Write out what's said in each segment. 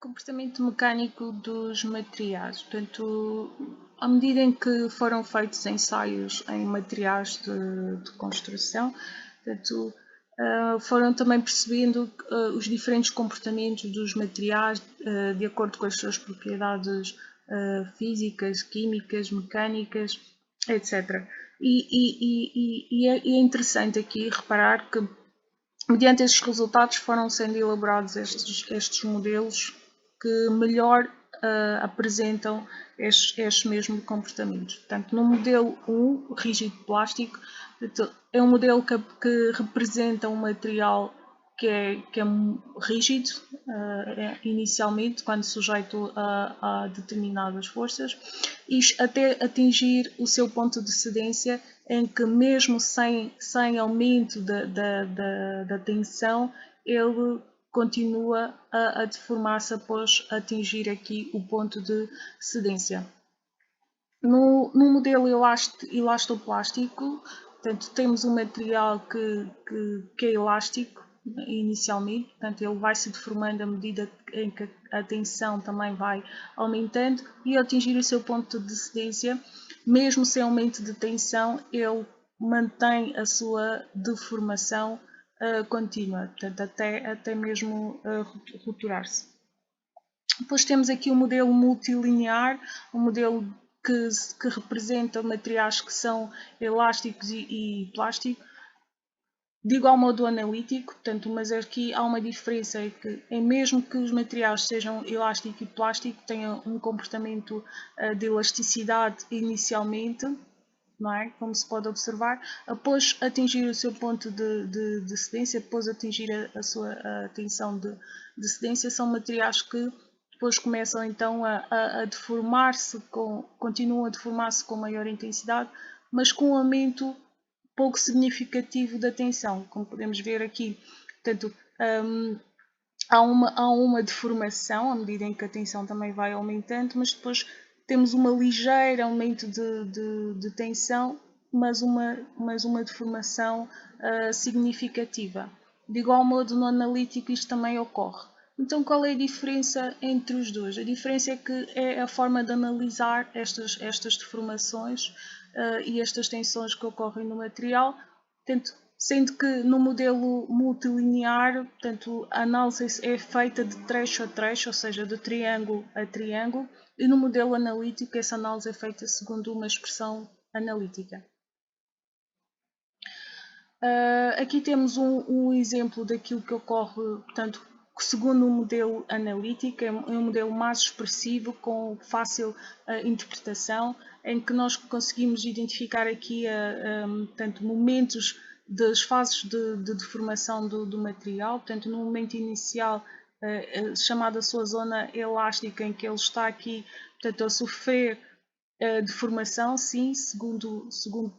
Comportamento mecânico dos materiais. Portanto, à medida em que foram feitos ensaios em materiais de construção, portanto, foram também percebendo os diferentes comportamentos dos materiais de acordo com as suas propriedades físicas, químicas, mecânicas, etc. E é interessante aqui reparar que, mediante estes resultados, foram sendo elaborados estes modelos que melhor apresentam estes mesmos comportamentos. Portanto, no modelo 1, rígido plástico, é um modelo que representa um material que é rígido inicialmente, quando sujeito a determinadas forças, e até atingir o seu ponto de cedência, em que mesmo sem aumento da tensão, ele continua a deformar-se após atingir aqui o ponto de cedência. No modelo elastoplástico, portanto, temos um material que é elástico inicialmente, portanto, ele vai se deformando à medida em que a tensão também vai aumentando, e ao atingir o seu ponto de cedência, mesmo sem aumento de tensão, ele mantém a sua deformação contínua, portanto, até mesmo roturar-se. Depois temos aqui o modelo multilinear, um modelo que representa materiais que são elásticos e plástico, de igual modo analítico, portanto, mas aqui há uma diferença, é que mesmo que os materiais sejam elástico e plástico, tenham um comportamento de elasticidade inicialmente, não é? Como se pode observar, após atingir o seu ponto de cedência, após atingir a sua tensão de cedência, são materiais que depois começam então a deformar-se, continuam a deformar-se com maior intensidade, mas com um aumento pouco significativo da tensão, como podemos ver aqui. Portanto, há uma deformação à medida em que a tensão também vai aumentando, mas depois temos um ligeiro aumento de tensão, mas uma deformação significativa. De igual modo, no analítico isto também ocorre. Então, qual é a diferença entre os dois? A diferença é que é a forma de analisar estas deformações e estas tensões que ocorrem no material. Portanto, sendo que no modelo multilinear, portanto, a análise é feita de trecho a trecho, ou seja, de triângulo a triângulo, e no modelo analítico essa análise é feita segundo uma expressão analítica. Aqui temos um exemplo daquilo que ocorre, portanto, segundo o modelo analítico, é um modelo mais expressivo, com fácil interpretação, em que nós conseguimos identificar aqui portanto, momentos das fases de deformação do material. Portanto, no momento inicial, chamada a sua zona elástica, em que ele está aqui, portanto, a sofrer deformação, sim, segundo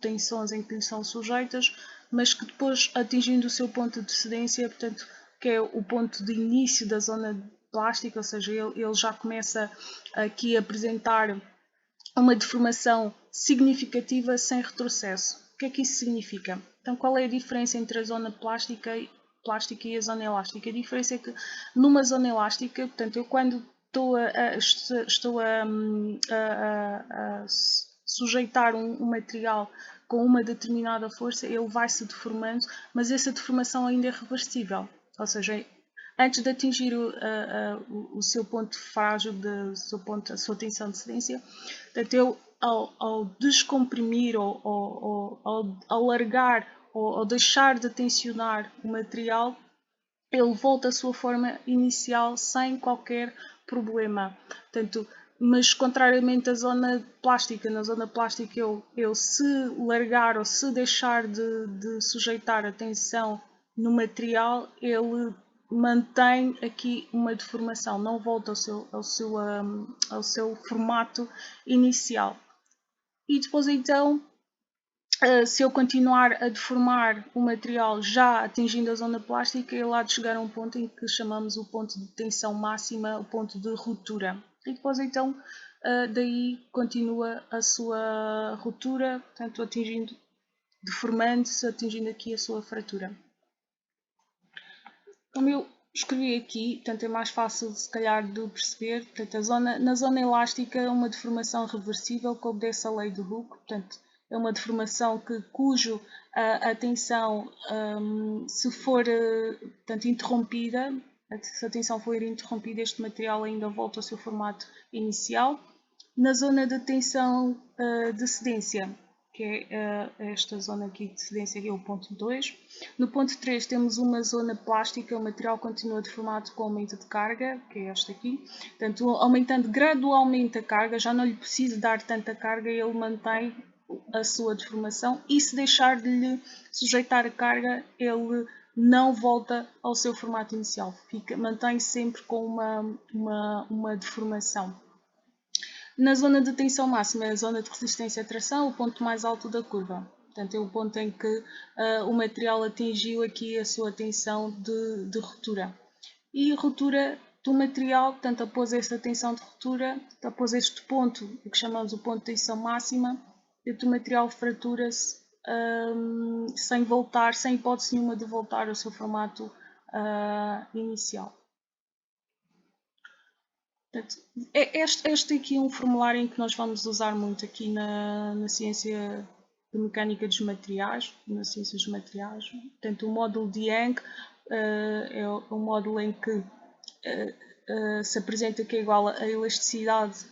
tensões em que lhe são sujeitas, mas que depois, atingindo o seu ponto de cedência, portanto, que é o ponto de início da zona plástica, ou seja, ele já começa aqui a apresentar uma deformação significativa sem retrocesso. O que é que isso significa? Então, qual é a diferença entre a zona plástica e a zona elástica? A diferença é que numa zona elástica, portanto, eu quando estou a sujeitar um material com uma determinada força, ele vai se deformando, mas essa deformação ainda é reversível. Ou seja, antes de atingir o seu ponto frágil, a sua tensão de cedência, portanto, eu, ao descomprimir ou ao alargar ou ao deixar de tensionar o material, ele volta à sua forma inicial sem qualquer problema. Portanto, mas contrariamente à zona plástica, na zona plástica eu se largar ou se deixar de sujeitar a tensão no material, ele mantém aqui uma deformação, não volta ao seu formato inicial. E depois então, se eu continuar a deformar o material já atingindo a zona plástica, ele há de chegar a um ponto em que chamamos o ponto de tensão máxima, o ponto de ruptura. E depois então, daí continua a sua ruptura, portanto atingindo, deformando-se, atingindo aqui a sua fratura. Como eu escrevi aqui, portanto é mais fácil se calhar de perceber. Portanto, na zona elástica é uma deformação reversível que obedece à lei de Hooke, portanto é uma deformação cujo a tensão, se for portanto, interrompida, se a tensão for interrompida, este material ainda volta ao seu formato inicial. Na zona de tensão de cedência, que é esta zona aqui de cedência, que é o ponto 2. No ponto 3 temos uma zona plástica, o material continua deformado com aumento de carga, que é esta aqui. Portanto, aumentando gradualmente a carga, já não lhe preciso dar tanta carga, ele mantém a sua deformação e se deixar de lhe sujeitar a carga, ele não volta ao seu formato inicial, mantém sempre com uma deformação. Na zona de tensão máxima é a zona de resistência à tração, o ponto mais alto da curva. Portanto, é o ponto em que o material atingiu aqui a sua tensão de ruptura. E ruptura do material, portanto, após esta tensão de ruptura, após este ponto, o que chamamos o ponto de tensão máxima, o material fratura-se sem voltar, sem hipótese nenhuma de voltar ao seu formato inicial. Portanto, este aqui é um formulário em que nós vamos usar muito aqui na ciência de mecânica dos materiais, nas ciências dos materiais. Portanto, o módulo de Young é um módulo em que se apresenta que é igual a elasticidade